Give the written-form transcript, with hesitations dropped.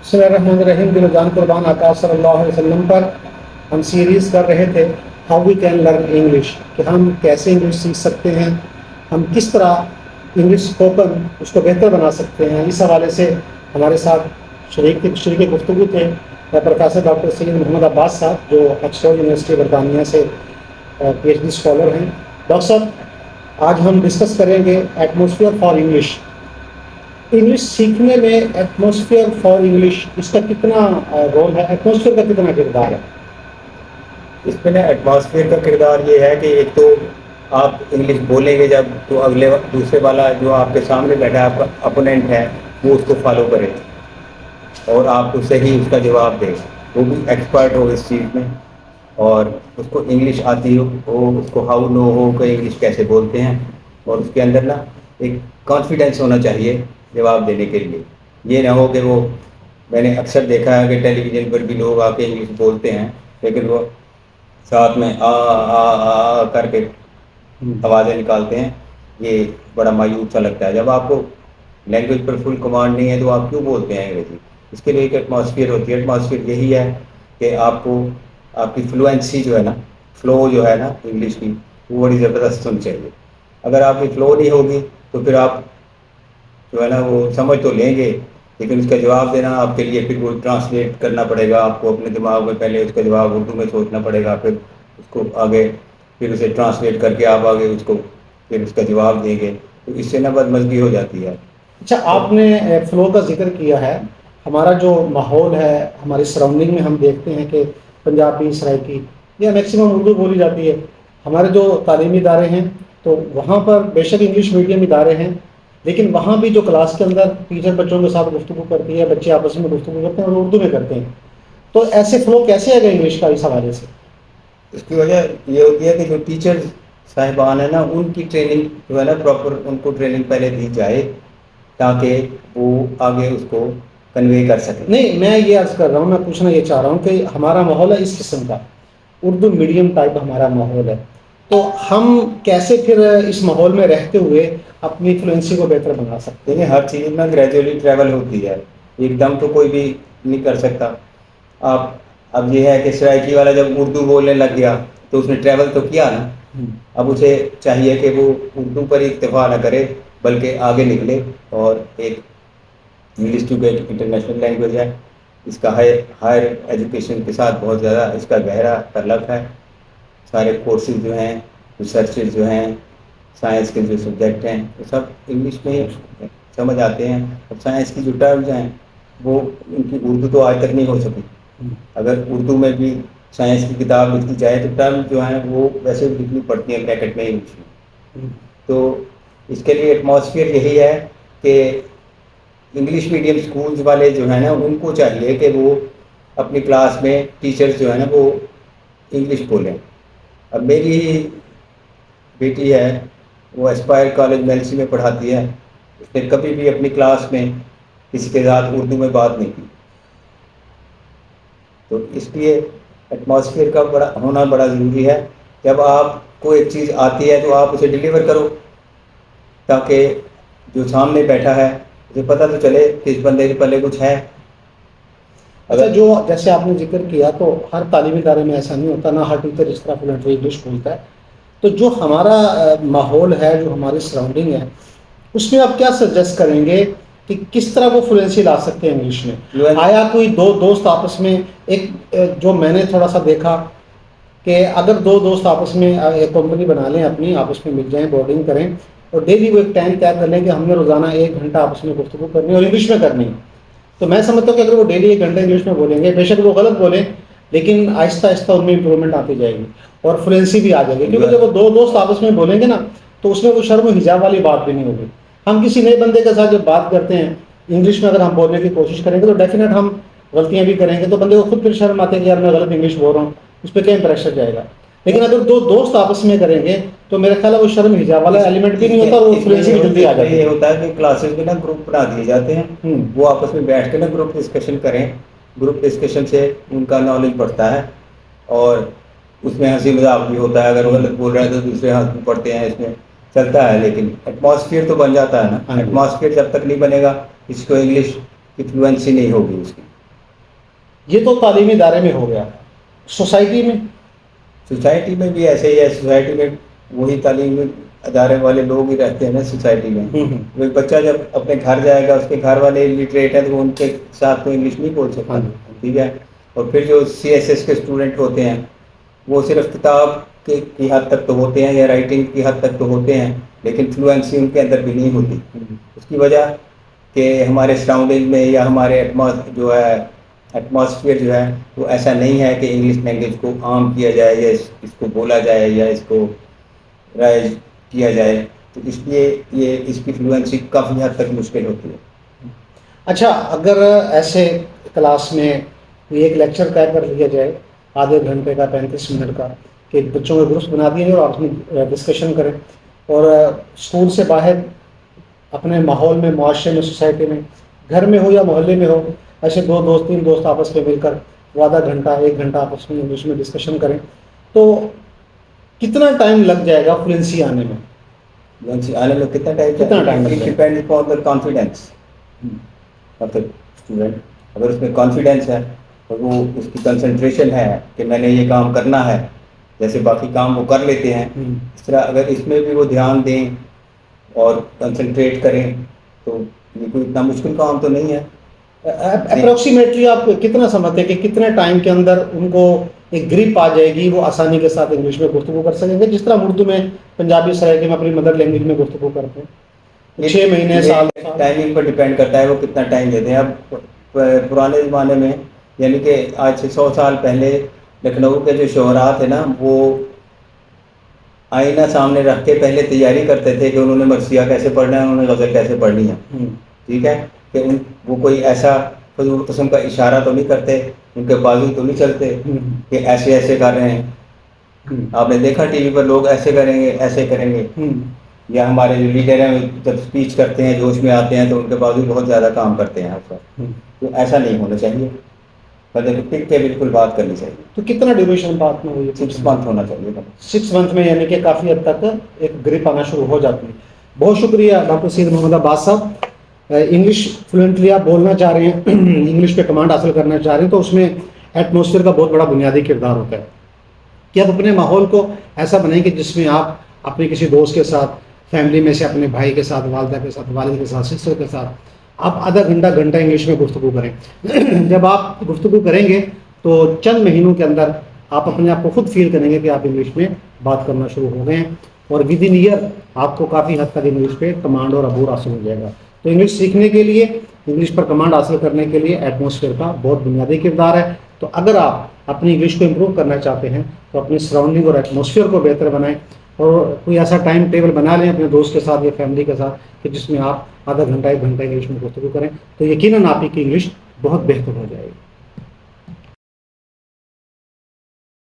بسم اللہ الرحمن الرحیم. دل و جان قربان آقا صلی اللہ علیہ وسلم پر ہم سیریز کر رہے تھے how we can learn English, کہ ہم کیسے انگلش سیکھ سکتے ہیں، ہم کس طرح انگلش اسپوکن اس کو بہتر بنا سکتے ہیں. اس حوالے سے ہمارے ساتھ شریک گفتگو تھے پروفیسر ڈاکٹر سید محمد عباس صاحب، جو آکسفورڈ یونیورسٹی برطانیہ سے پی ایچ ڈی اسکالر ہیں. ڈاکٹر صاحب، آج ہم ڈسکس کریں گے ایٹماسفیئر فار انگلش. انگلش سیکھنے میں ایٹماسفیئر فار انگلش، اس کا کتنا رول ہے، ایٹماسفیئر کا کتنا کردار ہے؟ اس میں نا ایٹماسفیئر کا کردار یہ ہے کہ ایک تو آپ انگلش بولیں گے جب، تو اگلے دوسرے والا جو آپ کے سامنے بیٹھا ہے، آپ کا اپوننٹ ہے، وہ اس کو فالو کرے اور آپ کو صحیح اس کا جواب دے. وہ بھی ایکسپرٹ ہو اس چیز میں اور اس کو انگلش آتی ہو، اس کو ہاؤ نو ہو کہ انگلش کیسے بولتے ہیں، اور اس کے اندر نا ایک کانفیڈینس ہونا چاہیے جواب دینے کے لیے. یہ نہ ہو کہ وہ، میں نے اکثر دیکھا ہے کہ ٹیلی ویژن پر بھی لوگ آ کے انگلش بولتے ہیں لیکن وہ ساتھ میں آ کر کے آوازیں نکالتے ہیں. یہ بڑا مایوس سا لگتا ہے. جب آپ کو لینگویج پر فل کمانڈ نہیں ہے تو آپ کیوں بولتے ہیں انگریزی؟ اس کے لیے ایک ایٹماسفیئر ہوتی ہے. ایٹماسفیئر یہی ہے کہ آپ کو آپ کی فلوئنسی جو ہے نا، فلو جو ہے نا انگلش کی، وہ بڑی زبردست ہونی چاہیے. اگر آپ کی فلو نہیں ہوگی تو پھر آپ جو ہے نا وہ سمجھ تو لیں گے لیکن اس کا جواب دینا آپ کے لیے پھر وہ ٹرانسلیٹ کرنا پڑے گا. آپ کو اپنے دماغ میں پہلے اس کا جواب اردو میں سوچنا پڑے گا، پھر اس کو آگے پھر اسے ٹرانسلیٹ کر کے آپ آگے اس کو پھر اس کا جواب دیں گے. تو اس سے نا بدمزگی ہو جاتی ہے. اچھا، آپ نے فلو کا ذکر کیا ہے. ہمارا جو ماحول ہے، ہماری سراؤنڈنگ میں ہم دیکھتے ہیں کہ پنجابی، سرائکی یا میکسیمم اردو بولی جاتی ہے. ہمارے جو تعلیمی ادارے ہیں تو وہاں پر بے شک انگلش میڈیم ادارے ہیں، لیکن وہاں بھی جو کلاس کے اندر ٹیچر بچوں کے ساتھ گفتگو کرتی ہے، بچے آپس میں گفتگو کرتے ہیں اور اردو میں کرتے ہیں. تو ایسے فلو کیسے آئے گا انگلش کا اس حوالے سے؟ اس کی وجہ یہ ہوتی ہے کہ جو ٹیچر صاحبان ہیں نا، ان کی ٹریننگ جو ہے نا پراپر، ان کو ٹریننگ پہلے دی جائے تاکہ وہ آگے اس کو کنوے کر سکیں. نہیں، میں یہ عرض کر رہا ہوں، میں پوچھنا یہ چاہ رہا ہوں کہ ہمارا ماحول ہے اس قسم کا، اردو میڈیم ٹائپ ہمارا ماحول ہے، تو ہم کیسے پھر اس ماحول میں رہتے ہوئے اپنی فلوئنسی کو بہتر بنا سکتے ہیں؟ دیکھیں، ہر چیز میں گریجولی ٹریول ہوتی ہے، ایک دم تو کوئی بھی نہیں کر سکتا. آپ اب یہ ہے کہ سرائکی والا جب اردو بولنے لگ گیا تو اس نے ٹریول تو کیا نا. اب اسے چاہیے کہ وہ اردو پر ہی اکتفا نہ کرے بلکہ آگے نکلے. اور ایک انگلش چونکہ ایک انٹرنیشنل لینگویج ہے، اس کا ہائر ایجوکیشن کے ساتھ بہت زیادہ اس کا گہرا تعلق ہے. سارے کورسز جو ہیں، ریسرچز جو ہیں، سائنس کے جو سبجیکٹ ہیں، وہ سب انگلش میں ہی سمجھ آتے ہیں. اب سائنس کی جو ٹرمز ہیں وہ ان کی اردو تو آج تک نہیں ہو سکی. اگر اردو میں بھی سائنس کی کتاب لکھی جائے تو ٹرم جو ہیں وہ ویسے بھی لکھنی پڑتی ہیں بریکٹ میں انگلش میں. تو اس کے لیے ایٹماسفیئر یہی ہے کہ انگلش میڈیم اسکولز والے جو ہیں نا، ان کو چاہیے کہ وہ اپنی کلاس میں ٹیچرز جو ہیں نا وہ انگلش بولیں. اب میری ہی بیٹی ہے، وہ اسپائر کالج میلسی میں پڑھاتی ہے. اس نے کبھی بھی اپنی کلاس میں کسی کے ساتھ اردو میں بات نہیں کی. تو اس لیے ایٹماسفیئر کا ہونا بڑا ضروری ہے. جب آپ کو ایک چیز آتی ہے تو آپ اسے ڈیلیور کرو تاکہ جو سامنے بیٹھا ہے اسے پتہ تو چلے کہ اس بندے کے پلے کچھ ہے. اچھا، جو جیسے آپ نے ذکر کیا تو ہر تعلیمی ادارے میں ایسا نہیں ہوتا، نہ ہر ٹیچر اس طرح فلوئنٹلی انگلش بولتا ہے. تو جو ہمارا ماحول ہے، جو ہماری سراؤنڈنگ ہے، اس میں آپ کیا سجیسٹ کریں گے کہ کس طرح وہ فلوئنسی لا سکتے ہیں انگلش میں؟ آیا کوئی دو دوست آپس میں، ایک جو میں نے تھوڑا سا دیکھا کہ اگر دو دوست آپس میں ایک کمپنی بنا لیں، اپنی آپس میں مل جائیں، بورڈنگ کریں اور ڈیلی وہ ایک ٹائم طے کر لیں کہ ہم نے روزانہ 1 گھنٹہ آپس میں گفتگو کرنی ہے اور انگلش میں کرنی ہے، تو میں سمجھتا ہوں کہ اگر وہ ڈیلی 1 گھنٹہ انگلش میں بولیں گے، بے شک وہ غلط بولیں لیکن آہستہ آہستہ ان میں امپرومنٹ آتی جائے گی اور فلوئنسی بھی آ جائے گی. کیونکہ جب وہ دو دوست آپس میں بولیں گے نا تو اس میں وہ شرم و حجاب والی بات بھی نہیں ہوگی. ہم کسی نئے بندے کے ساتھ جب بات کرتے ہیں انگلش میں، اگر ہم بولنے کی کوشش کریں گے تو ڈیفینیٹ ہم غلطیاں بھی کریں گے، تو بندے کو خود پھر شرم آتے ہیں کہ یار میں غلط انگلش بول رہا ہوں، اس پہ کیا امپریشر جائے گا. لیکن اگر دو دوست آپس میں کریں گے تو میرا خیال ہے وہ شرم حجاب والا ایلیمنٹ بھی نہیں ہوتا اور وہ فلوئنسی بھی جلدی آ جاتی ہے. یہ ہوتا ہے کہ کلاسز میں نا گروپ بنا دیے جاتے ہیں، وہ آپس میں بیٹھ کے نا گروپ ڈسکشن کریں. گروپ ڈسکشن سے ان کا نالج بڑھتا ہے اور اس میں ہنسی مذاق بھی ہوتا ہے. اگر وہ غلط بول رہے ہیں تو دوسرے ہنس پڑتے ہیں، اس میں چلتا ہے. لیکن ایٹماسفیئر تو بن جاتا ہے نا. ایٹماسفیئر جب تک نہیں بنے گا، کسی کو انگلش کی فلوئنسی نہیں ہوگی اس کی. یہ تو تعلیمی ادارے میں ہو گیا. سوسائٹی میں سوسائٹی میں بھی ایسے ہی ہے. سوسائٹی میں وہی تعلیمی ادارے والے لوگ ہی رہتے ہیں نا سوسائٹی میں. وہ بچہ جب اپنے گھر جائے گا، اس کے گھر والے لٹریٹ ہیں تو وہ ان کے ساتھ تو انگلش نہیں بول سکتا. ٹھیک ہے. اور پھر جو CSS کے اسٹوڈنٹ ہوتے ہیں وہ صرف کتاب کی حد تک تو ہوتے ہیں یا رائٹنگ کی حد تک تو ہوتے ہیں، لیکن فلوئنسی ان کے اندر بھی نہیں ہوتی. اس کی وجہ کہ ہمارے سراؤنڈنگ میں یا ہمارے ایٹماسفیئر جو ہے وہ ایسا نہیں ہے کہ انگلش لینگویج کو عام کیا جائے یا اس کو بولا جائے یا اس کو رائج کیا جائے. تو اس لیے یہ اس کی فلوئنسی کافی حد تک مشکل ہوتی ہے. اچھا، اگر ایسے کلاس میں ایک لیکچر طے کر لیا جائے آدھے گھنٹے کا 35 منٹ کا، کہ بچوں کے گروپس بنا دیے جائے اور اپنی ڈسکشن کریں، اور اسکول سے باہر اپنے ماحول میں، معاشرے میں، سوسائٹی میں، گھر میں ہو یا محلے میں ہو، ایسے 2 دوست 3 دوست آپس میں مل کر وہ آدھا گھنٹہ 1 گھنٹہ آپس میں انگلش میں ڈسکشن کریں، تو کتنا ٹائم لگ جائے گا فلوئنسی آنے میں؟ آنے میں کتنا time depend upon the confidence of the student. اگر اس میں کانفیڈینس ہے اور وہ اس کی کنسنٹریشن ہے کہ میں نے یہ کام کرنا ہے، جیسے باقی کام وہ کر لیتے ہیں، اس طرح اگر اس میں بھی وہ دھیان دیں اور کنسنٹریٹ کریں تو یہ کوئی اتنا مشکل کام تو نہیں ہے. اپروکسیمیٹلی آپ کتنا سمجھتے ہیں کہ کتنے ٹائم کے اندر ان کو ایک گرپ آ جائے گی، وہ آسانی کے ساتھ انگلش میں گفتگو کر سکیں گے، جس طرح اردو میں، پنجابی سرائکی میں اپنی مدر لینگویج میں گفتگو کرتے ہیں؟ 6 مہینے، سال؟ ٹائمنگ پر ڈیپینڈ کرتا ہے وہ کتنا ٹائم دیتے ہیں. اب پرانے زمانے میں، یعنی کہ آج سے 100 سال پہلے، لکھنؤ کے جو شعراء تھے نا، وہ آئینہ سامنے رکھ کے پہلے تیاری کرتے تھے کہ انہوں نے مرثیہ کیسے پڑھنا ہے، انہوں نے غزل کیسے پڑھنی ہے. ٹھیک ہے. کہ وہ کوئی ایسا فضول قسم کا اشارہ تو نہیں کرتے، ان کے بازو تو نہیں چلتے کہ ایسے ایسے کر رہے ہیں. آپ نے دیکھا ٹی وی پر لوگ ایسے کریں گے، ایسے کریں گے. یا ہمارے جو لیڈر ہیں جب اسپیچ کرتے ہیں، جوش میں آتے ہیں، تو ان کے بازو بہت زیادہ کام کرتے ہیں ہر وقت. تو ایسا نہیں ہونا چاہیے، مطلب ٹک کے بالکل بات کرنی چاہیے. تو کتنا ڈیوریشن بات میں ہوئی؟ 6 منتھ ہونا چاہیے. 6 منتھ میں، یعنی کہ کافی حد تک ایک گرپ آنا شروع ہو جاتی ہے. بہت شکریہ ڈاکٹر سید محمد عباس صاحب. انگلش فلوئنٹلی آپ بولنا چاہ رہے ہیں، انگلش پہ کمانڈ حاصل کرنا چاہ رہے ہیں، تو اس میں ایٹماسفیئر کا بہت بڑا بنیادی کردار ہوتا ہے کہ آپ اپنے ماحول کو ایسا بنائیں کہ جس میں آپ اپنے کسی دوست کے ساتھ، فیملی میں سے اپنے بھائی کے ساتھ، والدہ کے ساتھ، والد کے ساتھ، سسٹر کے ساتھ آپ آدھا گھنٹہ انگلش میں گفتگو کریں. جب آپ گفتگو کریں گے تو چند مہینوں کے اندر آپ اپنے آپ کو خود فیل کریں گے کہ آپ انگلش میں بات کرنا شروع ہو گئے ہیں، اور ود ان ایئر آپ کو کافی حد تک انگلش پہ کمانڈ اور عبور حاصل ہو جائے گا. تو انگلش سیکھنے کے لیے، انگلش پر کمانڈ حاصل کرنے کے لیے ایٹماسفیئر کا بہت بنیادی کردار ہے. تو اگر آپ اپنی انگلش کو امپروو کرنا چاہتے ہیں تو اپنی سراؤنڈنگ اور ایٹماسفیئر کو بہتر بنائیں، اور کوئی ایسا ٹائم ٹیبل بنا لیں اپنے دوست کے ساتھ یا فیملی کے ساتھ کہ جس میں آپ آدھا گھنٹہ 1 گھنٹہ انگلش میں گفتگو کریں، تو یقیناً آپ کی انگلش بہت بہتر ہو جائے گی.